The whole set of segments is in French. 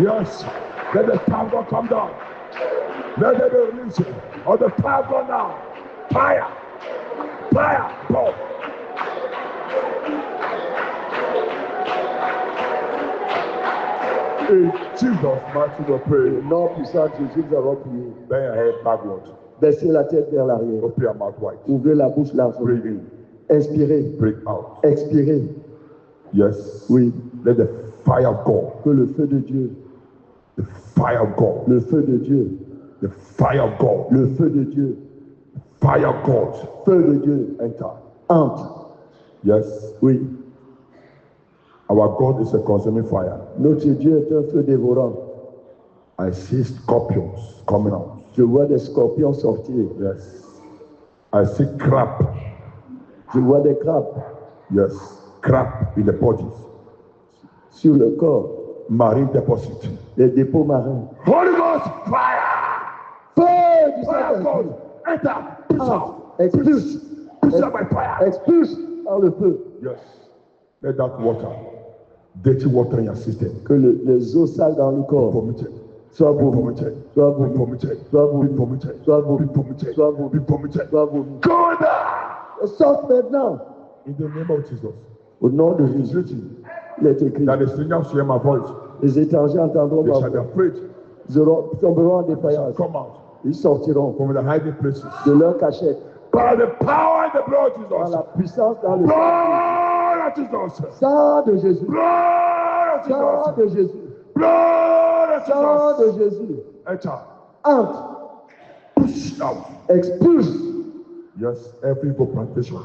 Yes. Let the power of God come down. Let there be a release of the power of God now. Fire. Fire. Go. In Jesus' mighty name, pray. Au nom puissant de Jésus, nous allons prier. Bend your head backward. Baissez la tête vers l'arrière. Open your mouth wide. Ouvrez la bouche large. Breathe in. Inspirez. Breathe out. Expirez. Yes. Oui. Let the fire of God. Que le feu de Dieu. The fire of God. Le feu de Dieu. The fire of God. Le feu de Dieu. Fire of God. Feu de Dieu. Enter. Entre. Yes. Oui. Our God is a consuming fire. Notre Dieu est un feu dévorant. I see scorpions coming out. Je vois des scorpions sortir. Yes. I see crab. Je vois des crabes Yes. Crab in the bodies. sur le corps. Marine deposit. Les dépôts marins. Holy Ghost fire. Feu du Fire of Saint-Esprit. God. Enter. Push out. Expulse. Push out by fire. Expulse par le feu. Yes. Let that water, dirty water in your system, Que les eaux sales dans le corps permitted. soient Be vomies. permitted. Soit Be vomies. permitted. Soit Be vomies. permitted. Soit Be vomies. permitted. Soit Be vomies. permitted. Soit vomies. Go there. Sorte maintenant. In the name of Jesus. Au nom de It's Jésus. written Il est écrit. that the strangers hear my voice. Les étrangers entendront They ma shall be voix. afraid. Ils tomberont en They shall défaillance. come out Ils sortiront from the hiding places. de leur cachette. By the power and the blood of Par Jesus. la puissance dans le Blood of Jesus. sang de Jésus. Blood of Sang Jesus. de Jésus. Blood of Sang Jesus. de Jésus. Enter. Entre. Push out. Expulse. Yes, every evil plantation.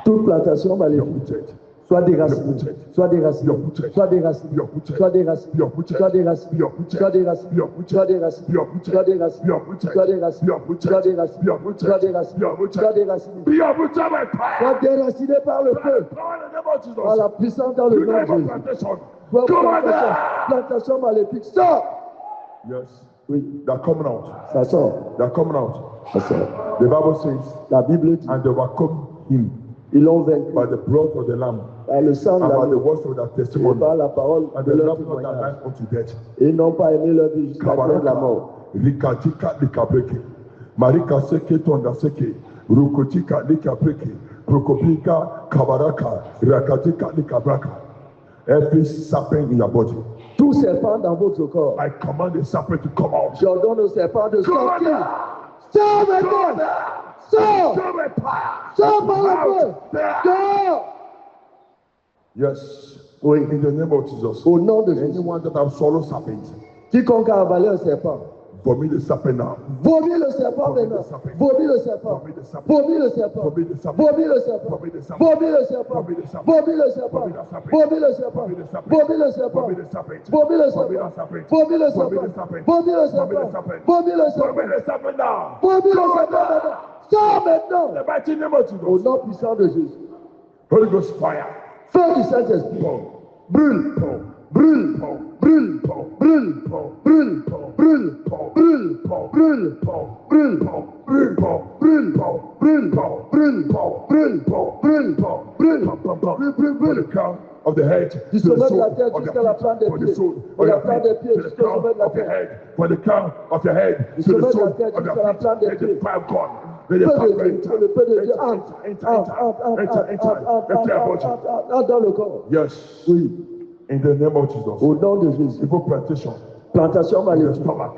Toute plantation You're maléfique. rooted. Soit déracinée. You're rooted. Soit déracinée. You're rooted. Soit déracinée. You're rooted. Soit déracinée. You're rooted. Soit déracinée. You're rooted. Soit déracinée. You're rooted. Soit déracinée. You're rooted. Soit déracinée. You're rooted. Soit déracinée. You're rooted. Soit déracinée. You're rooted. Soit déracinée. You're rooted. Soit déracinée. You're rooted by fire. Soit déracinée par le By feu. the power in the name of Jesus. Par la puissance dans le You nom de name of Jésus. plantation. Soit Come on plantation, there. plantation maléfique. Sors. Yes. Oui, They're coming out. ça sort. They're coming out. Ça sort. The Bible says, La Bible dit, and they overcome him ils l'ont vaincu by the blood of the Lamb par le sang de and by the l'agneau words of their et testimony. par la parole And de they leur love not their témoignage. life unto death. Et ils n'ont pas aimé leur vie jusqu'à la fin de la mort. Kabaraka, Rikatika Likabreke, Marika Seke Tonda Seke, Rukotika Likabreke, Prokopika Kabaraka, Rakatika Likabraka. Every serpent in your body, Tout serpent dans votre corps, I command the serpent to come out. j'ordonne au serpent de Come on sortir. there. Sors Come on maintenant. there. Sors. Come by fire. Sors par le feu. Out there. Sors. Yes. Oui. In the name of Jesus. Au nom de Jésus. Anyone that have swallowed serpent, Quiconque a avalé un serpent, vomit the serpent now. vomis le serpent Vomis le maintenant. serpent. Vomis le serpent. Vomis le serpent. Vomis le serpent. Vomis le serpent. Vomis le serpent. Vomis le serpent. Vomis le serpent. Vomis le serpent. Vomis le serpent. Vomis le serpent. Vomis le serpent. Vomis le serpent. Vomis le serpent. Vomis le Vomis serpent. le serpent. Vomis le Vomis le serpent. serpent. Vomis le Vomis le serpent. serpent. Vomis le Vomis serpent. le serpent now. Vomis le Come on serpent now. maintenant. Sors maintenant. The mighty name of Au Jesus. nom puissant de Jésus. Holy Ghost fire. Feu du Saint-Esprit. Pour. Brûle. Pour. Brûle. Pour. Brûle. Pour. Brûle. Pour. Brûle. Pour. Brûle. Pour. Brûle. Pour. Brûle. Pour. Brûle. Pour. Brûle. Pour. Brûle. Pour. Brûle. Pour. Brûle. Pour. Brûle. Pour. Brûle. Pour. Brûle. Pour. Pour. Pour. Brûle. Brûle. From the Brûle. crown of the head Du to the sommet de sole la tête of jusqu'à your la feet, plante des for the pieds. sole De of la your plante feet, des pieds to the jusqu'au crown sommet de la of your tête. head, for the crown of your head Du to the sommet de la sole tête of your jusqu'à la feet. plante des Let the pieds. fire of God, let the Feu fire de of Dieu, God le feu de Dieu enter, entre, enter, entre, enter your body. entre dans le corps. Yes, Oui, in the name of Jesus. au nom de Jésus. Evil plantation Plantation in the maléfique. stomach,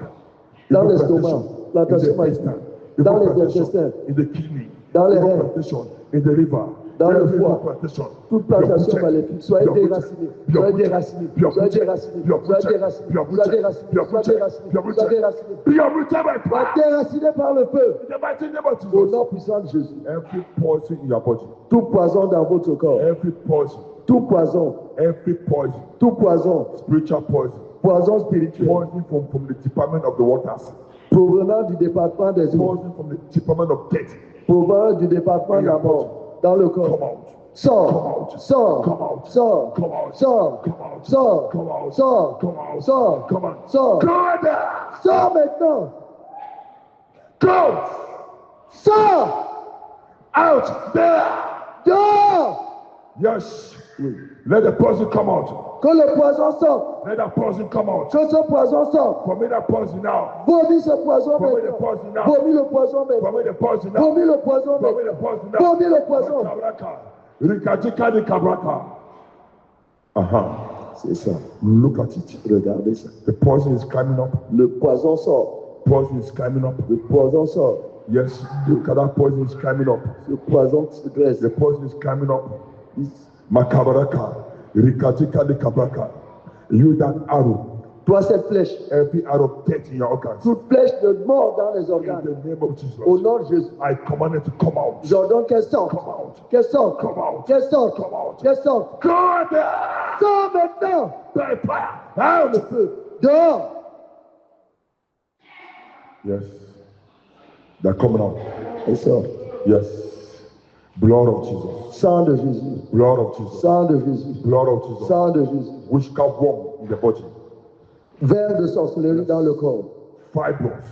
Dans evil l'estomac, plantation plantation in the maléfique. intestine, Dans evil les plantation intestins, in the kidney, dans les evil reins, plantation in the liver, dans le every foie. evil plantation. Toute plantation You're rooted. maléfique, soyez You're rooted. déracinés, You're soyez rooted. déracinés, You're soyez rooted. déracinés, You're soyez rooted. déracinés, You're soyez rooted. déracinés, You're soyez rooted. déracinés, You're soyez rooted. déracinés. You're rooted by Soyez fire. déracinés par le feu. In the mighty name of Au Jesus. nom puissant de Jésus. Every poison in your body, Tout poison dans votre corps, every poison, tout poison, every poison, tout poison, spiritual poison, poison spirituel, poison from the department of the waters, provenant du département des eaux, poison from the department of death, provenant du département de la mort, dans le come corps. out. Sors, sors, Come out. sors, Come out. sors, Come out. sors, Come out. sors, Come out. sors, Come on. sors, Go there. sors maintenant, Go sors, out there. dehors. Yes. Oui. Let the poison come out. Que le poison sorte. Let that poison come out. Que ce poison sorte. Vomit that poison now. Vomis ce poison Vomit the maintenant. poison now. Vomis le poison maintenant. Vomit the poison now. Vomis le poison Vomit the maintenant. poison now. Vomis le poison. Kabraka. Rikatika de kabraka. C'est ça. Look at it. Regardez ça. The poison is climbing up. Le poison sort. Poison is climbing up. Le poison sort. Yes, look at that poison is climbing up. Ce poison se dresse. The poison is climbing up. Makabaraka. Rikatika de kabraka. You that arrow. Toi, cette flèche. Every arrow of death in your organs. Toute flèche de mort dans les In organes. the name of Jesus. Au nom de Jésus. I command it to come out. J'ordonne qu'elle sorte. Come out. Qu'elle sorte. Come out. Qu'elle sorte. Come out. Qu'elle sorte. God! Sors maintenant. By fire. Out. Le feu. Dehors. Yes. They're coming out. Elle sort. Yes. Blood of Jesus. Sang de Jésus. Blood of Jesus. Sang de Jésus. Blood of Jesus. Sang de Jésus. Witchcraft worm in the body. Verre de sorcellerie dans le corps. Fibroids.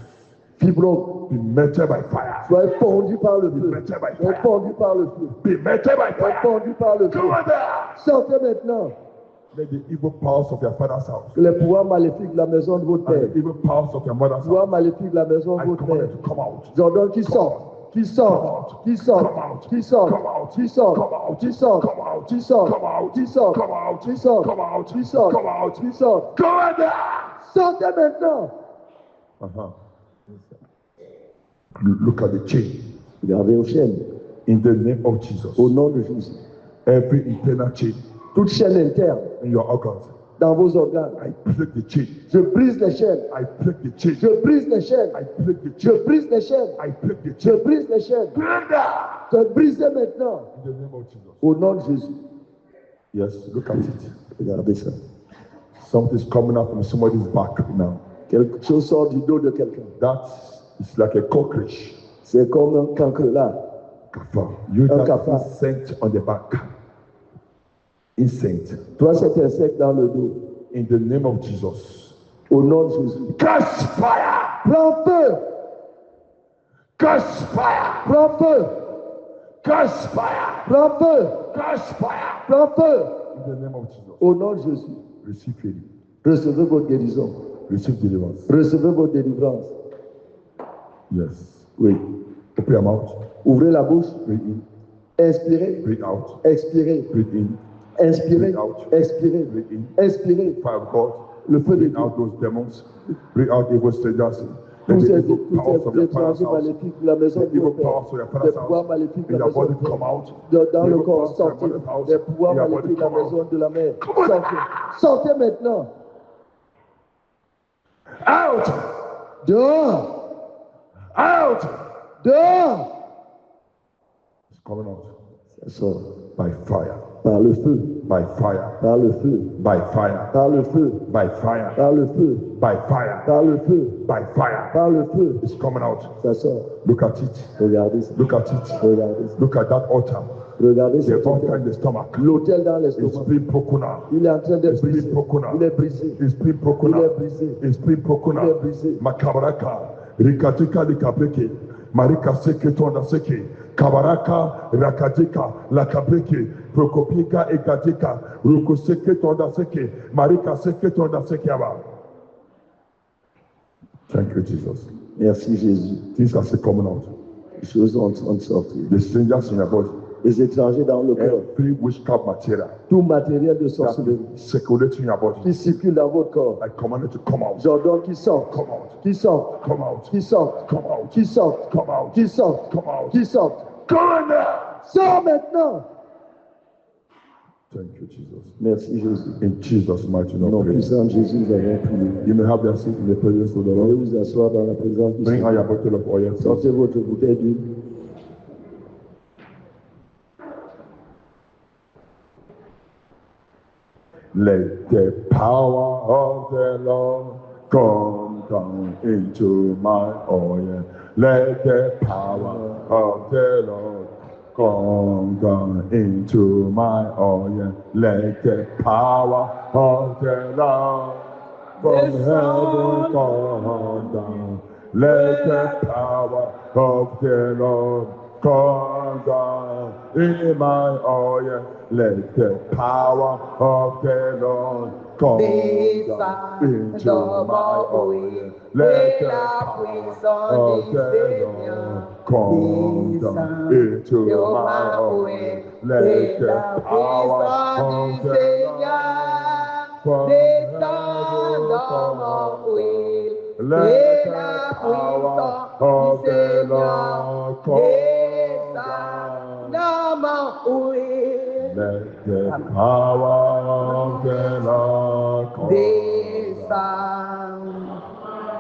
Fibro. Be melted by fire. Sois fondu par le feu. Melted by Sois fire. fondu par le feu. Be melted by Sois fire. fondu par le feu. Go on there. Sortez maintenant. Let the evil powers of your father's house Que les pouvoirs maléfiques de la maison de votre and père. the evil powers of your mother's Les pouvoirs house, maléfiques de la maison de I votre command père. it to come out. J'ordonne qu'ils sortent. Qu'ils sortent. Qu'ils sortent. Qu'ils sortent. Qu'ils sortent. Qu'ils sortent. Qu'ils sortent. Qu'ils sortent. Qu'ils sortent. Qu'ils sortent. Qu'ils sortent. Go on there. Sortez maintenant. Look at the chain. Regardez aux chaînes. In the name of Jesus. Au nom de Jésus. Every internal chain Toute chaîne interne in your organs, dans vos organes. I break the chain. Je brise les chaînes. I break the chain. Je brise les chaînes. I break the Je chain. brise les chaînes. I break the Je chain. brise les chaînes. Je brise maintenant. In the name of Jesus. Au nom de Jésus. Yes, look at it. Regardez ça. Something's coming up from somebody's back now. Quelque chose sort du dos de quelqu'un. That is like a cockroach. C'est comme un cancre là. Kafar. You Un that cafard. insect on the back. Insect. Toi, cet insecte dans le dos. In the name of Jesus. Au nom de Jésus. Catch fire! Prends feu. Catch fire! Prends feu. Catch fire! Prends feu. Catch fire! Prends feu. In the name of Jesus. Au nom de Jésus. Receive healing. Recevez votre guérison. Receive deliverance. Recevez votre délivrance. Yes. Oui. Open your mouth. Ouvrez la bouche. Breathe in. Inspirez. Breathe out. Expirez. Breathe in. Inspirez. Breathe out. Expirez. Breathe in. Inspirez. Fire of God. Le feu de Breathe Dieu. out those demons. Breathe out evil strangers. Let Tous the ces evil powers of your father's étrangers house. maléfiques de la maison The de evil votre powers of père. your Des father's pouvoirs house. maléfiques de In la your maison body de come père. out. Dans The le evil corps, powers of your sortez. mother's house. Des pouvoirs In your body maléfiques de la come out. maison de la mère. Sortez. Sortez maintenant. Out! Dehors. Out! Dehors. It's coming out. Ça sort. By fire. Par le feu. By fire. Par le feu. By fire. Par le feu. By fire. Par le feu. By fire. Par le feu. By fire. Par le feu. It's coming out. Ça sort. Look at it. Regardez ça. Look at it. Regardez ça. Look at that altar. Regardez The cet altar hôtel. in the stomach. L'hôtel dans It's l'estomac. been broken out. Il est en train de It's been briser. broken out. Il est brisé. It's been broken Il est out. brisé. It's been broken Il est out. brisé. Makabaraka. Rikatika likapeke. Marika seke tonda seke. Kabaraka rakatika lakabreke. Prokopika ekatika. Rukoseke tonda seke. Marika seke tonda seke aba. Thank you, Jesus. Merci Jésus. Things are still coming out. Les choses ont sorti. The strangers in your body. Les étrangers dans le corps. Every witchcraft material Tout matériel de that sorcellerie circulating in your body. qui circule dans votre corps. I command it to come out. J'ordonne qu'il sorte. Come out. Qu'il sorte. Come out. Qu'il sorte. Come out. Qu'il sorte. Come out. Qu'il sorte. Come out. Qu'il sorte. Come on now. Sors maintenant. Thank you, Jesus. Merci Jésus. In Jesus' mighty Au name, nom pray. puissant de Jésus, nous avons prié. You may have your seat in the presence of the Allez Lord. vous asseoir dans la présence du Bring out Seigneur. your bottle of oil. Sortez votre bouteille d'huile. Let the power of the Lord come down into my oil. Let the power of the Lord come down into my oil. Let the power of the Lord from heaven come down. Let the power of the Lord come come down in my oil. Let the power of the Lord come down into my oil. Let the power of the Lord come down into my oil. Let the power of the Lord let the power of the Lord come down. Let the power of the Lord come down.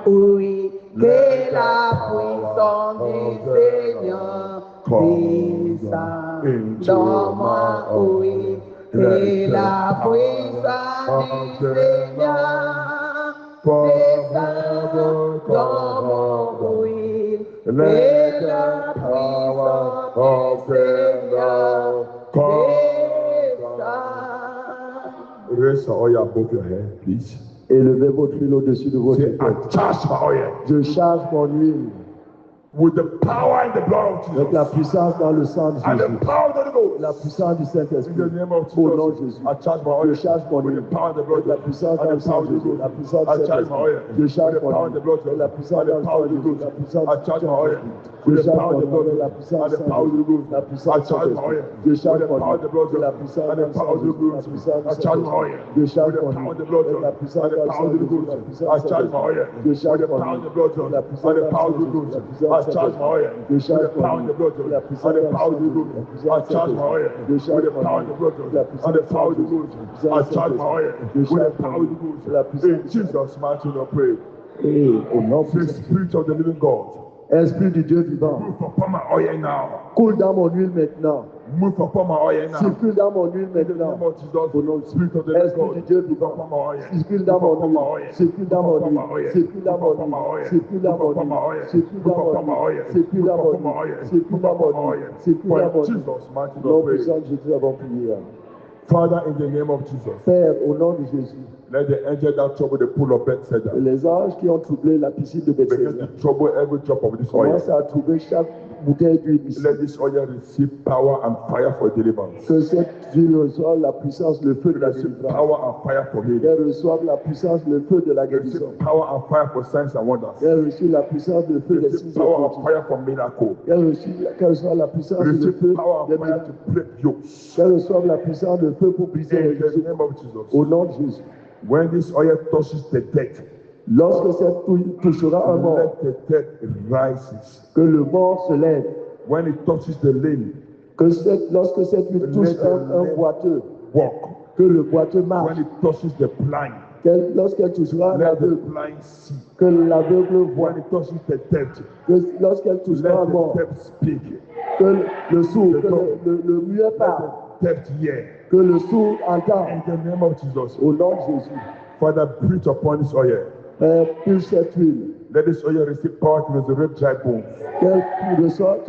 Oui, que la puissance du Seigneur descende dans moi, oui, que la puissance du Seigneur descende dans moi, oui, que la puissance du Seigneur descende. Raise the oil above your head, please. Élevez votre huile au-dessus de votre Say, I tête. charge my oil Je charge mon huile with the power and the blood of avec la Jesus puissance dans le sang de and Jésus. the power of the Holy La Ghost. puissance du In Saint-Esprit. the name of Au nom de Jesus, Jésus. I charge my oil Je charge mon with huile the power and the blood avec la puissance dans and le the sang power de of the Jésus. La Ghost. puissance I du charge my oil Saint-Esprit. Je with charge the mon power and the blood huile avec la puissance and dans the le power sang of de the Jésus. Ghost. La puissance I du charge my oil Saint-Esprit. with Je the charge power and mon the blood huile avec la puissance and du the power of the Saint-Esprit. Ghost. La I puissance du charge my Saint-Esprit. oil Je with charge the mon power of the blood huile avec la puissance and dans the le power sang of de the Jésus. La Ghost. puissance I du charge my oil Saint-Esprit. Je with charge the mon power huile of the blood avec la and puissance the dans le power sang of de the Jésus. Ghost. La puissance I du charge my oil Saint-Esprit. Je with charge the mon power of huile the blood avec la and puissance the dans le power sang of de the Jésus. Ghost. La puissance I du charge my Saint-Esprit. oil Je with the charge mon power of huile the blood avec la and puissance the dans le power sang of de the Jésus. Ghost. La puissance I du charge my oil Saint-Esprit. Je with charge the mon power of huile the blood avec la and puissance the du power of the Saint-Esprit. Ghost. I charge my oil with the power of the Ghost. La puissance In Jesus' mighty name, I pray. et au nom Say, puissant. Spirit of the living God, Esprit du Dieu vivant, move upon my oil now. coule dans mon huile maintenant. Move upon my oil now. Circule dans mon huile In the maintenant. name of Jesus, Au nom du Spirit of the living Esprit God, du Dieu move vivant, upon my oil. circule dans Move upon my mon oil. huile, circule dans Move mon upon my huile, oil. circule dans Move mon upon my huile, oil. circule dans Move mon upon my huile, oil. circule Move dans mon upon my oil. huile, circule Move dans mon upon my huile, oil. circule Move dans upon mon my huile, oil. circule For dans in mon huile. Jesus' mighty Au nom name, puissant de Jésus, avons prié. Father, in the name of Jesus, Père, au nom de Jésus, let the angel that trouble the pool of Bethesda les anges qui ont troublé la piscine de begin Bethesda to trouble every drop of this oil. commencent à trouver chaque bouteille d'huile ici. Let this oil receive power and fire for deliverance. Que cette huile reçoive la puissance, le feu de la Receive délivrance. power and fire for healing. Qu'elle reçoive la puissance, le feu de la guérison. Receive power and fire for signs and wonders. Qu'elle reçoive la puissance, le feu des signes Receive et power and prodiges. fire for miracle. Qu'elle reçoive la puissance, le Receive feu power des and fire miracles. to break yokes. Qu'elle reçoive la puissance, le feu pour briser In les the yeux. name of Jesus. Au nom de Jésus. When this oil touches the dead, Lorsque cette huile touchera un mort, let the dead rises. que le mort se lève. When it touches the lame, Lorsque cette huile touche un boiteux, walk. que le boiteux marche. When it touches the blind, Lorsqu'elle touchera let the l'aveugle, blind see. que l'aveugle voit. When it touches the dead, Lorsqu'elle touchera let un the mort, deaf speak. que le sourd, que le muet parle, Let the deaf hear. que le sourd entend. In the name of Jesus. Au nom de Jésus. Father, breathe upon this oil. Père, pulse cette huile. Let this oil receive power to resurrect dry bones. Que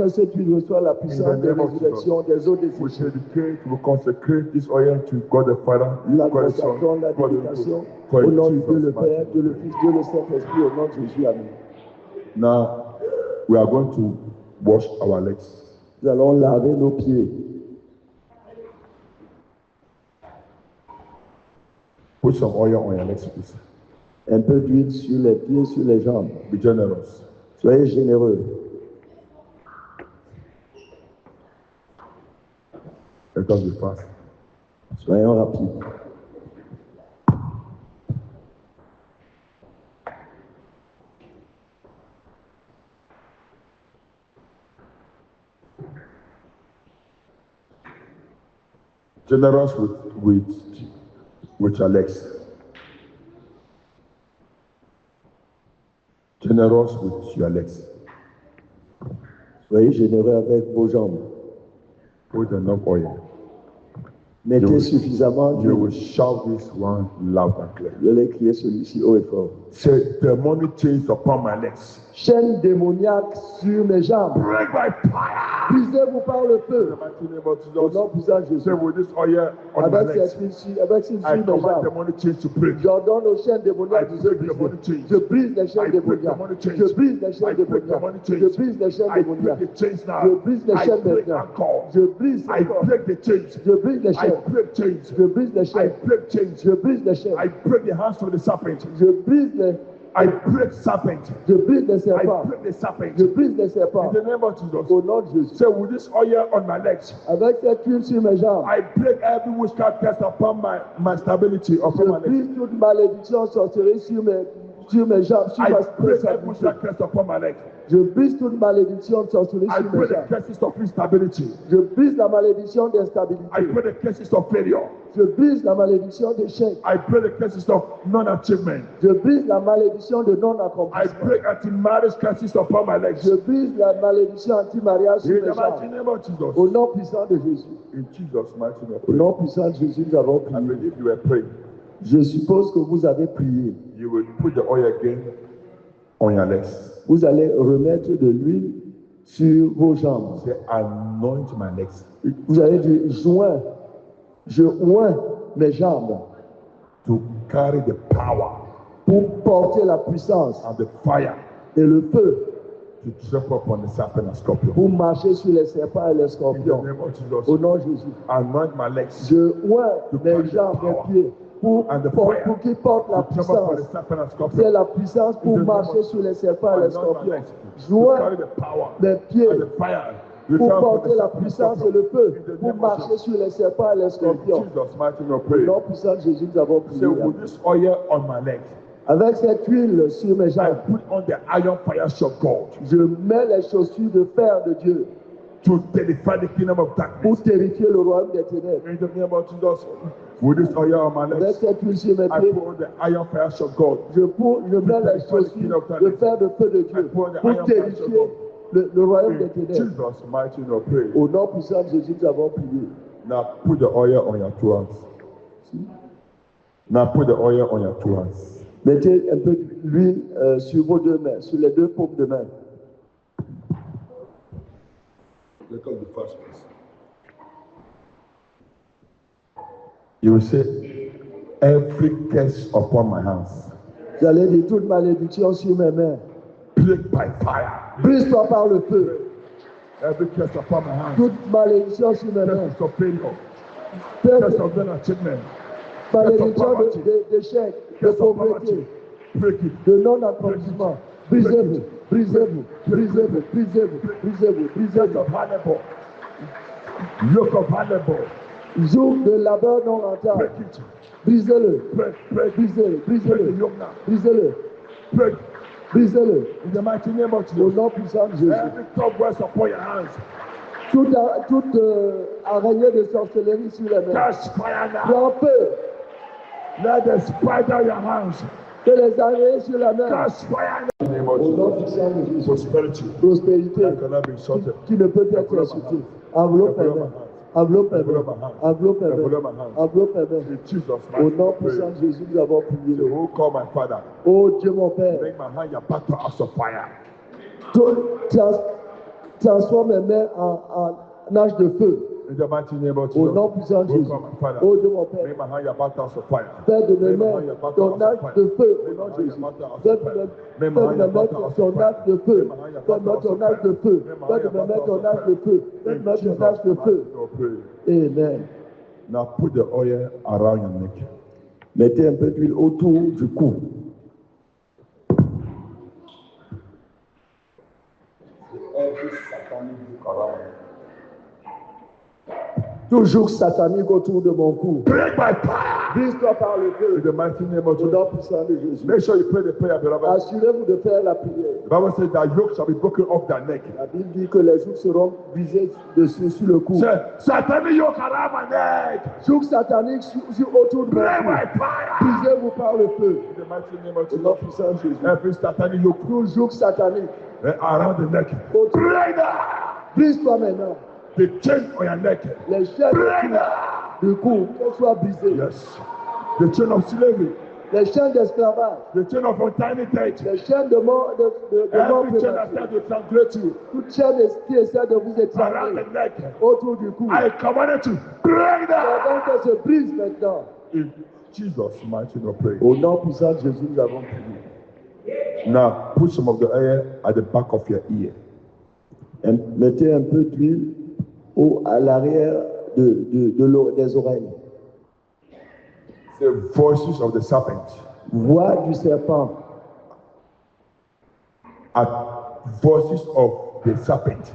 cette huile reçoive la puissance de name of résurrection des eaux We desséchées. dedicate, we consecrate this oil to God the Father, La God the Son, consacration, la God the dédication, Holy Ghost. For au in nom de Dieu Jesus' le mighty Père, Dieu le name. Fils, Dieu le Saint-Esprit, au nom de Jésus, Amen. Now, we are going to wash our legs. Nous allons laver nos pieds. Put some oil on your legs, please. Un peu d'huile sur les pieds, sur les jambes. Be generous. Soyez généreux. Let us be fast. Soyons rapides. Generous with your legs. Generous with your legs. Soyez généreux avec vos jambes. Put enough oil. Mettez suffisamment You will d'huile. shout this one loud and clear. Je vais crier celui-ci haut et fort. Say, the money chains upon my legs. Chaîne démoniaque sur mes jambes. Break by fire. Brisez-vous par le In feu. the mighty name of Au Jesus. nom puissant de Jésus. Say with this oil on my Avec legs, cette huile sur I mes command jambes. demonic chains to break. J'ordonne aux chaînes I démoniaques de se break briser. demonic chains. Je brise les I chaînes break démoniaques. demonic chains. Je brise les I chaînes break démoniaques. demonic Je chains. brise les chaînes I break démoniaques. the chains now. Je brise les I chaînes break maintenant. alcohol. Je brise I encore. break the chains. Je brise les I chaînes. break chains. Je brise les I chaînes. break chains. Je brise les chaînes. I break the hands of the serpent. Je brise les, I break serpent. je brise les I serpents. break the serpent. Je brise les In serpents. the name of Jesus. Au nom de Jésus. Say with this oil on my legs, Avec cette huile sur mes jambes. I break every witchcraft curse upon my stability, upon Je my legs. brise toute malédiction sorcellerie sur mes jambes, sur I ma break every stabilité. witchcraft curse upon my legs. Je brise toute malédiction sorcellerie I sur mes break the jambes. curses of instability. Je brise la malédiction I d'instabilité. break the curses of failure. Je brise la malédiction d'échec. I break the curses of non-achievement. Je brise la malédiction de I non-accomplissement. break anti-marriage curses upon my legs. Je brise la malédiction anti-mariage sur In mes the mighty jambes. name of Jesus. Au nom puissant de Jésus. In Jesus' mighty name. Au nom puissant de Jésus, nous avons I prié. believe you were praying. Je suppose que vous avez prié. You will put the oil again on your legs. Vous allez remettre de l'huile sur vos jambes. Say, anoint my legs Vous allez dire, je oins mes jambes to carry the power pour porter la puissance and the fire et le feu to trample upon the serpent and scorpion. pour marcher sur les serpents et les In the scorpions. name of Au Jesus. nom de Jésus. Anoint my legs Je oins mes jambes, mes pieds pour qu'ils portent la to trample upon the puissance. serpent and C'est scorpion. la puissance pour marcher sur les serpents et les Anoint my scorpions. legs Je to oins carry the power mes pieds and the fire to pour trample upon porter the la serpent and puissance et scorpion. le feu In the pour name of marcher Jesus. sur les serpents et les In scorpions. Jesus' mighty name, Au pray. nom puissant de Jésus, nous avons Say, prié. with this oil on my legs, Avec cette huile sur mes I jambes, put on the iron fire of God je mets les chaussures de fer de Dieu to terrify the kingdom of pour darkness. terrifier le royaume des ténèbres. In the name of Jesus, with this oil on my Avec legs, cette huile sur mes I pieds, put on the iron fire of God. je mets les chaussures de fer de feu de Dieu pour terrifier le royaume des In ténèbres. Jesus' mighty name, pray. Au nom puissant de Jésus, nous avons prié. Now put the oil on your two hands. Now put the oil on your two hands. Mettez un peu d'huile sur vos deux mains, sur les deux paumes de main. Look at the first place. You will say, every curse upon my hands, Vous allez dire toute malédiction sur mes mains. plagued by fire. Brise-toi par le feu. Every curse upon my hands, Toute malédiction sur mes mains. curse of failure, Toute curse of non-achievement, malédiction d'échec, de curse of pauvreté, poverty. Break it. de non-accomplissement. Brisez-vous, brisez-vous, brisez-vous, brisez-vous, brisez-vous, Curse brisez-vous. of Hannibal. Yoke of Hannibal. Joug de labeur non rentable. Break it. Brisez-le, Break, break, brisez-le, break the brisez-le, yoke now. brisez-le, Break. brisez-le. In the mighty name of Au Jesus. nom puissant de Jésus. Every cobweb upon your hands. Toute araignée de sorcellerie sur les mains. Catch fire now. Prends feu. Let the spider your hands. Que les araignées sur la main. Catch fire now. In the name of Au nom Jesus. puissant de Jésus. Prosperity. Prospérité That cannot be insulted. qui ne peut être insultée. Enveloppe mes mains. Enveloppe mes mains. Enveloppe mes mains. Enveloppe mes mains. In Jesus' Au mighty nom name. puissant de Jésus, nous avons prié. The who call my father. Oh Dieu mon Père, Make my hand your battle house of fire. transforme mes mains en nage de feu. In the mighty name of Au Jesus. nom puissant de Who Jésus. call my father. Oh Dieu mon Père, Make my hand your battle house of fire. fais de mes Make my mains hand your battle ton house nage of fire. de feu. Au Make nom my de hand Jésus. your battle house Fais of de fire. mes Make my fais hand de your mes mains battle house ton of nage fire. de feu. Make my hand your Fais de battle mettre ton house of nage de fire. feu. Make my Fais hand de your me mettre battle ton house of nage de fire. feu. Fais de In mettre ton Jesus' nage de feu. mighty name, pray. Amen. Now put the oil around your neck. Mettez un peu d'huile autour du cou. Every satanic book around you. Toujours satanique autour de mon cou. Break by fire. Brise-toi par le In feu. the mighty name of Au Jesus. nom puissant de Jésus. Make sure you pray the prayer, beloved. Assurez-vous de faire la prière. The Bible says that yoke shall be broken off their neck. La Bible dit que les jougs seront brisés dessus sur le cou. Say, satanic yoke around my neck. Jougs sataniques autour de mon Break cou. by fire. Brisez-vous par le feu. In the mighty name of Au nom Jesus. puissant de Jésus. Every satanic yoke Tout joug satanique. around the neck. Autour. Break that. Brise-toi maintenant. The chain on your neck. Les chaînes Break that. du cou, qu'elles soient brisées. Yes. The chain of slavery. Les chaînes d'esclavage. the chain of untimely death, Les chaînes de mort, de mort every chain that prématurée. tried to translate you Toute chaîne qui essaie de vous around étrangler the neck, autour du cou. I command it to break down. J'ordonne qu'elle se brise maintenant. In Jesus' mighty name, pray. Au nom puissant de Jésus, nous avons prié. Now, put some of the air at the back of your ear. Mettez un peu d'huile à l'arrière des oreilles. The voices of the serpent Voix du serpent. are voices of the serpent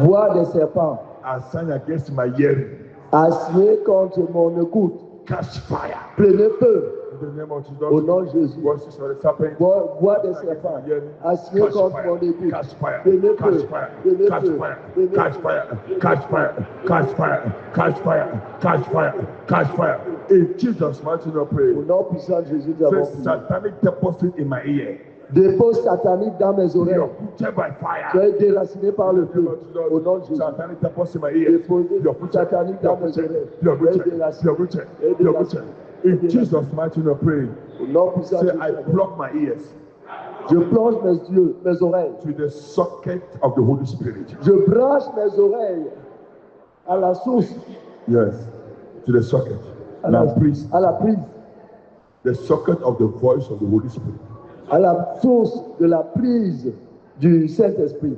Voix des serpents. are signed against my hearing. Assieds contre mon écoute. Catch fire. Prenez feu. In the name of Jesus. Au nom de Jésus. Voices of the serpent. Voix des serpents. Assieds Catch contre fire. mon écoute. Catch fire. Prenez Catch feu. fire. Prenez Catch feu. fire. Prenez Catch feu. fire. Catch fire. Catch fire. Catch fire. Catch fire. Catch fire. In Jesus' mighty name, pray. Au nom puissant de Jésus, nous avons Say prié. satanic deposit in my ear. Dépôt satanique dans mes Be oreilles. uprooted by fire. Soyez déracinés par le feu. Au nom de Jésus. Satanic deposit in my ear. Déposez Be uprooted. satanique Be dans mes uprooted. oreilles. Be uprooted. Soyez Be déracinés. uprooted. Be uprooted. In Jesus' mighty name, pray. Au nom puissant de Say, I Jésus. block my ears Je plonge mes yeux, mes oreilles. to the socket of the Holy Spirit. Je branche mes oreilles à la source, Yes, to the socket. Now, please, à la prise, the socket of the voice of the Holy Spirit. à la source de la prise du Saint-Esprit.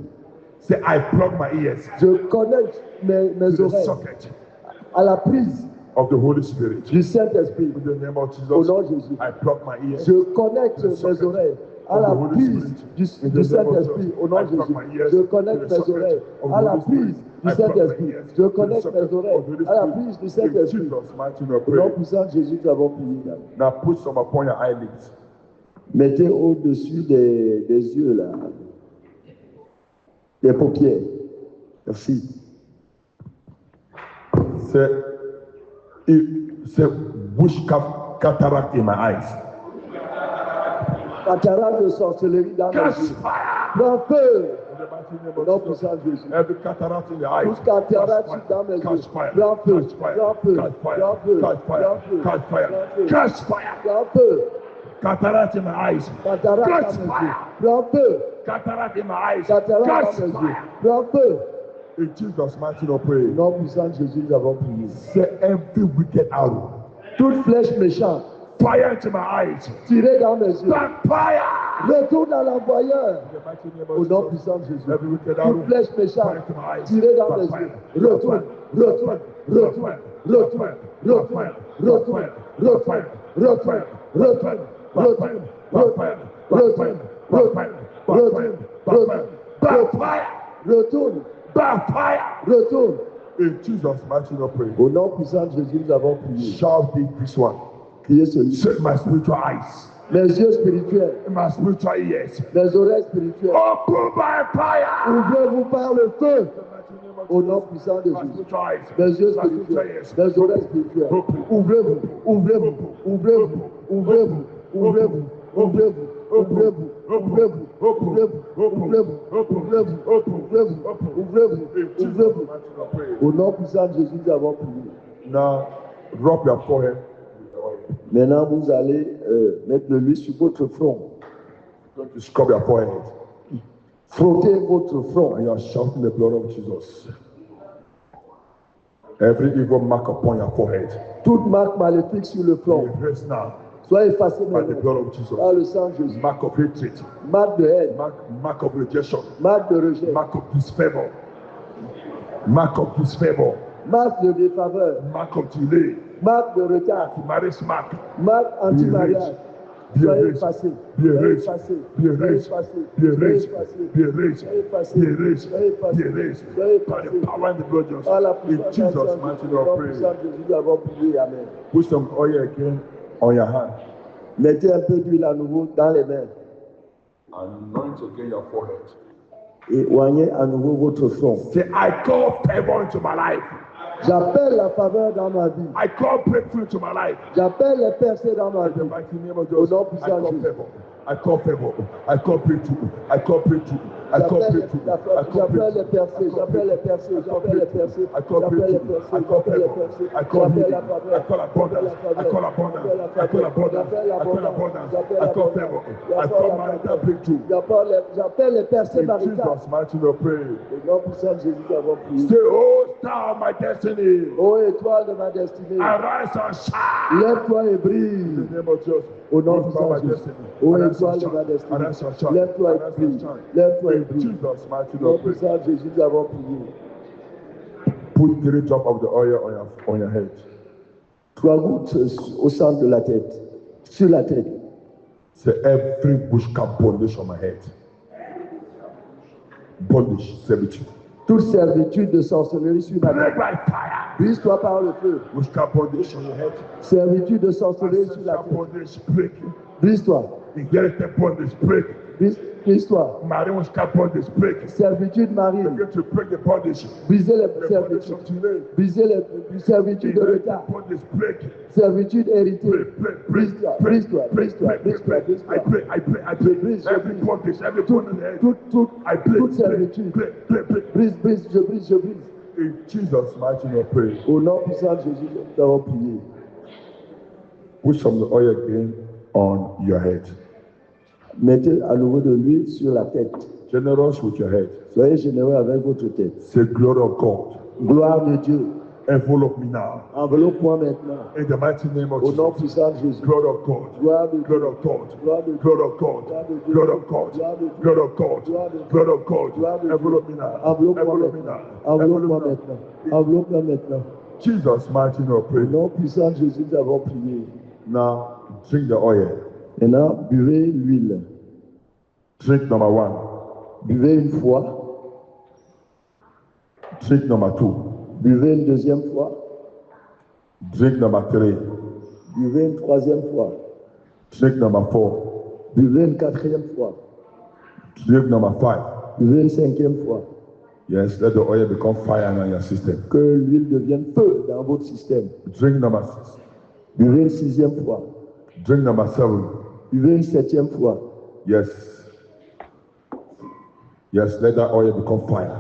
Say, I plug my ears Je connecte mes to the oreilles socket à la prise of the Holy Spirit. du Saint-Esprit. In the name of Au nom Jesus, de Jésus. I plug my ears. Je connecte mes oreilles à la prise du Saint-Esprit. Au nom de Jésus. Je connecte mes oreilles à la prise du Saint-Esprit. Je connecte mes oreilles à la prise du In Saint-Esprit. Jesus' mighty name, Au nom pray. puissant de Jésus, nous avons prié. Now put some upon your eyelids. Mettez au-dessus des yeux, là, des paupières. Merci. Say, say, bush cataract in my eyes. Cataracte de sorcellerie dans mes Catch yeux. fire. Prends feu. In the mighty name Au nom of Jesus. puissant de Jésus. Every cataract in the eyes. Toute cataracte dans mes yeux. Catch fire. Prends feu. Catch fire. Prends feu. Catch fire. Prends feu. Catch fire. Prends feu. Catch fire. Prends feu. Catch fire. Prends feu. Cataract in my eyes. Cataracte Catch dans mes yeux. fire. Prends feu. Cataract in my eyes. Cataracte Catch dans mes yeux. fire. Prends feu. In Jesus' mighty name, pray. Au nom puissant de Jésus, nous avons prié. Say every wicked arrow. Toute flèche méchante Fire into my eyes. tirée dans mes yeux. Backfire. Retourne à l'envoyeur. In the mighty name Au of nom Jesus. puissant de Jésus. Every wicked arrow. Toute flèche méchante tirée dans mes yeux. Retourne, retourne, retourne, retourne, retourne, retourne, retourne, retourne, retourne, retourne, retourne, retourne, retourne, retourne, retourne, Backfire. retourne, Backfire. retourne. In Jesus' mighty name, pray. Au nom puissant de Jésus, nous avons prié. Shout this one. Criez celui. Set my spiritual eyes. Mes yeux spirituels, My spiritual ears. mes oreilles spirituelles. Open by fire. Ouvrez-vous par le feu. Au nom puissant de My Jésus. spiritual eyes. Mes yeux My spiritual spirituels, ears. mes oreilles spirituelles. Ouvrez-vous, ouvrez-vous, ouvrez-vous, ouvrez-vous, ouvrez-vous, ouvrez-vous, ouvrez-vous, ouvrez-vous, ouvrez-vous, ouvrez-vous, ouvrez-vous, ouvrez-vous, ouvrez-vous, ouvrez-vous. Au nom puissant de Jésus, nous avons prié. Now, rub your forehead. Maintenant, vous allez mettre de l'huile sur votre front. Going to scrub your forehead. Frottez votre front. And you are shouting the blood of Jesus. Every evil mark upon your forehead. Toute marque maléfique sur le front. Be erased now Soit effacée by the maintenant blood of Jesus. par le sang de Jésus. Mark of hatred. Marque de haine, Mark of rejection. marque de rejet, Mark of disfavor. Mark of disfavor. marque de défaveur, Mark of delay. marque de retard, Marriage mark. marque anti-mariage. Be Soyez erased. effacés. Be Soyez erased. effacés. Be Soyez erased. effacés. Be Soyez erased. effacés. Be erased. Soyez effacés. Be erased. Soyez effacés. Be erased. Soyez By the effacés. power and the blood of Jesus. Par la In puissance Jesus' de mighty name, nom I pray. puissant de Jésus, nous avons prié. Amen. Put some oil again on your hand. Mettez un peu d'huile à nouveau dans les mains Anoint again your forehead. et oignez à nouveau votre front. Say, I call favor into my life. J'appelle la faveur dans ma vie. I call breakthrough into my life. J'appelle les percées dans ma In the vie. mighty name of Au Jesus, nom I puissant de call Jésus. favor. I call favor. I call breakthrough. I call breakthrough. I call breakthrough. J'appelle les percées, j'appelle les percées, j'appelle les percées, I call j'appelle les breakthrough. percées, I call j'appelle les favor. percées, I call j'appelle healing. la I faveur, call abundance. I call abundance. I call abundance. I call abundance. I call favor. I call marital breakthrough. J'appelle les percées In maritales. Jesus' mighty name, we pray. Au nom puissant de Jésus, nous avons prié. Say, oh star of my destiny, Ô étoile de ma destinée, arise and shine. lève-toi et In brille. the name of Jesus. Au nom Oh star puissant of de my Jésus. destiny, Ô arise étoile and de ma shine. destinée, Arise and shine. lève-toi et Arise and brille. shine. Lève-toi et In brille. Jesus' mighty Au nom name, we pray. puissant de Jésus, nous avons prié. Put 3 drops of the oil on your head. 3 gouttes au centre de la tête, sur la tête. Say, every witchcraft bondage on my head. Bondage, servitude. Toute servitude de sorcellerie sur ma Break tête. by fire. Brise-toi par le feu. Witchcraft bondage on your head. Servitude de sorcellerie sur la Ancestral tête. bondage, break. Brise-toi. Inherited bondage, break. Brise-toi. Marine witchcraft bondage, break. Servitude marine. Begin to break the bondage. Brisez les The bondage servitudes. of delay. Brisez les servitudes de Inherited retard. bondage, break. Servitude héritée. Break, break, break, Brise-toi, break, brise-toi, break, brise-toi, break, brise-toi, break. brise-toi. I break, I break, I Je break. brise, je Every brise. bondage, every bondage. I break, Toute servitude. break, break, break. Brise, brise, je brise, je brise. In Jesus' mighty name, I pray. Au nom puissant de Jésus, nous avons prié. Put some oil again on your head. Mettez à nouveau de l'huile sur la tête. Generous with your head. Soyez généreux avec votre tête. Say, glory of God. Gloire de Dieu. Envelope me now. Enveloppe-moi maintenant. In the mighty name of Au nom Jesus. puissant de Jésus. Glory of God. Gloire de Dieu. Glory of God. Gloire de Dieu. Glory of God. Glory of God. Glory of God. Glory of God. Envelope me now. Enveloppe-moi Envelope me maintenant. now. Enveloppe-moi Envelope me maintenant. now. Enveloppe-moi maintenant. Jesus' mighty name, I Au pray. nom puissant de Jésus, nous avons prié. Now, drink the oil. Maintenant, buvez l'huile. Drink number 1. Buvez une fois. Drink number 2. Buvez une deuxième fois. Drink number 3. Buvez une troisième fois. Drink number 4. Buvez une quatrième fois. Drink number 5. Buvez une cinquième fois. Yes, let the oil become fire in your system. Que l'huile devienne feu dans votre système. Drink number 6. Buvez une sixième fois. Drink number 7. Buvez une septième fois. Yes. Yes, let that oil become fire.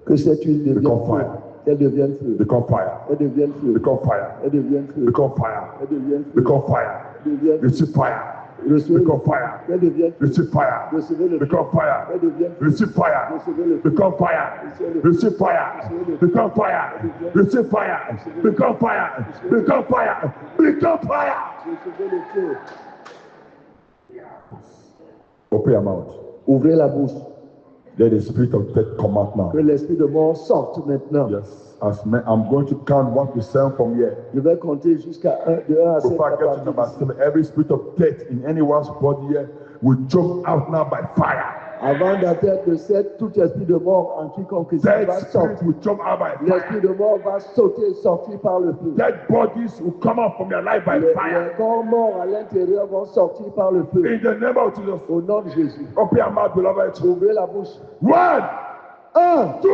Que cette huile devienne Become feu. fire. Qu'elle devienne feu. Become fire. Elle devienne feu. Become fire. Elle devienne feu. Become fire. Elle devienne feu. Become fire. Elle devienne feu. Receive fire. Recevez Become fire. Elle devienne feu. Receive fire. Recevez le feu. Become fire. Elle devienne feu. Receive fire. Recevez le feu. Become fire. Receive fire. Become fire. Receive fire. Become fire. Become fire. Become fire. Recevez le feu. Open your mouth. Ouvrez la bouche. Let the spirit of death come out now. Que l'esprit de mort sorte maintenant. Yes. I'm going to count 1 to 7 from here. Je vais compter jusqu'à 1, de 1 à 7 Before I à get to partir number d'ici. 7, every spirit of death in anyone's body here will jump out now by fire. Avant d'atteindre le 7, tout esprit de mort en quiconque ici Dead va spirit sortir. will jump out by L'esprit fire. de mort va sauter et sortir par le feu. Dead bodies will come out from your life by Les fire. corps morts à l'intérieur vont sortir par le feu. In the name of Jesus. Au nom de Jésus. Open your mouth, beloved. Ouvrez la bouche. 1, 1, 2,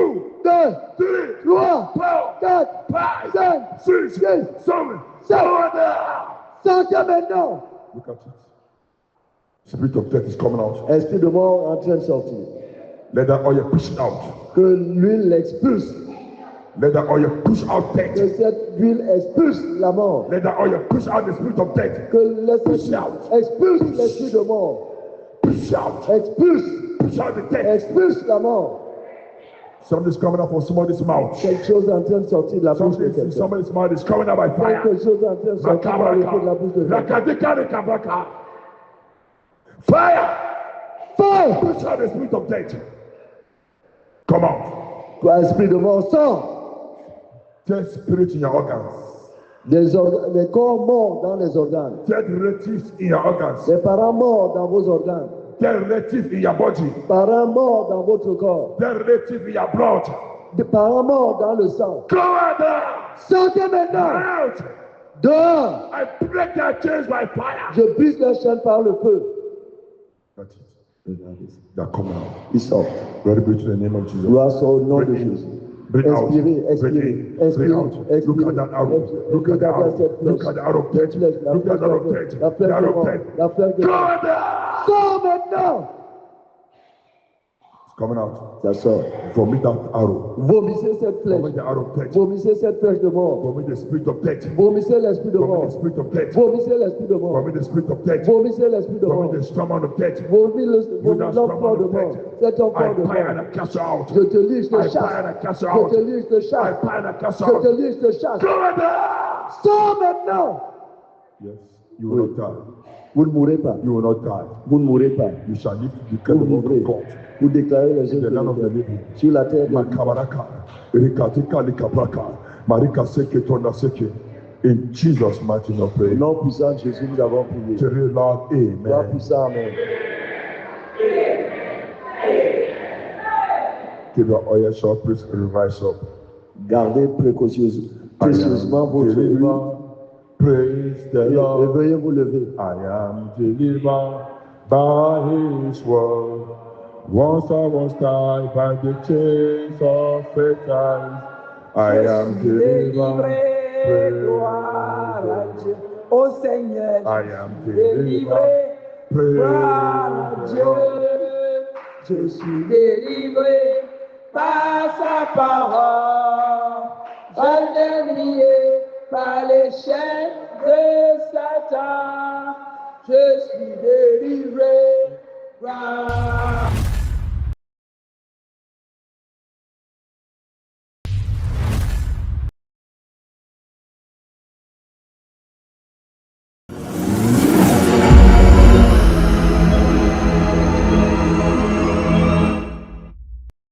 2, 3, 3, 4, 4, 5, 5, 6, 7, 7. order. Sortez maintenant. Look at it. Spirit of death is coming out. Esprit de mort en train de sortir. Let that oil push it out. Que l'huile l'expulse. Let that oil push out Que death. cette huile expulse la mort. Let that oil push out the spirit of death. Que l'esprit expulse l'esprit de mort. Push out. Expulse. Push out the death. Expulse la mort. Something's coming up from somebody's mouth. Quelque chose est en train de sortir de la bouche de Something in quelqu'un. somebody's mouth is coming out by fire. Quelque chose est en train de sortir par le feu de la bouche de quelqu'un. Rakadika. Fire! Fire! Push out the spirit of death. Come out. Toi, esprit de mort, sors. Dead spirit in your organs. Les corps morts dans les organes. Dead relatives in your organs. Les parents morts dans vos organes. Dead relatives in your body. Parents morts dans votre corps. Dead relatives in your blood. Des parents morts dans le sang. Go out there. Sortez maintenant. Out. Dehors. I break their chains by fire. Je brise leur chaîne par le feu. That's it. They're coming out. Ils sortent. Glory be to the name of Jesus. Gloire soit au nom de Jésus. Break out. Expirez, Break expirez, in. Break expirez, out. expirez. Look at that arrow. Look at the arrow. Look at the arrow of death. La Look at flèche the arrow of de death. la The flèche de arrow of mort. death. La flèche de Go mort. out there. Sors maintenant. It's coming out. Ça sort. Vomit that arrow. Vomissez cette flèche. Vomit the arrow of death. Vomissez cette flèche de mort. Vomit the spirit of death. Vomissez l'esprit de Vomit mort. the spirit of death. Vomissez l'esprit de mort. Vomit the spirit of death. Vomissez l'esprit de Vomit mort. the stomach of death. Vomissez With that l'enfant stomach de of mort. death. Cet I enfant de bind and mort. I cast out. Je te lis, je te I chasse. bind and I cast Je out. te lis, je te I chasse. bind and I cast Je te out. lis, je te chasse. Go in there. Sors maintenant. Yes, you will not die. Vous ne mourrez pas. You will not die. Vous ne mourrez pas. You shall live to declare the Vous word vivrez. of God. Vous déclarez les In œuvres the land of de the Dieu living. sur la terre. Makabaraka, Rikatika Likabraka, Marika Seke Tonda Seke. In Jesus' mighty name, Au pray. nom puissant de Jésus, nous avons prié. Very loud, Gloire amen. puissant, amen. Keep your oil short, please rise up. Gardez précieusement votre delivered. Praise the et Lord. veuillez vous lever. I am delivered by His word. Once I was tied by the chains of faith. I am delivered. Gloire à Dieu. Au Seigneur. I am Délivré. Praise Gloire à Dieu. Je suis délivré par sa parole. Je n'ai lié par les chaînes de Satan. Je suis délivré par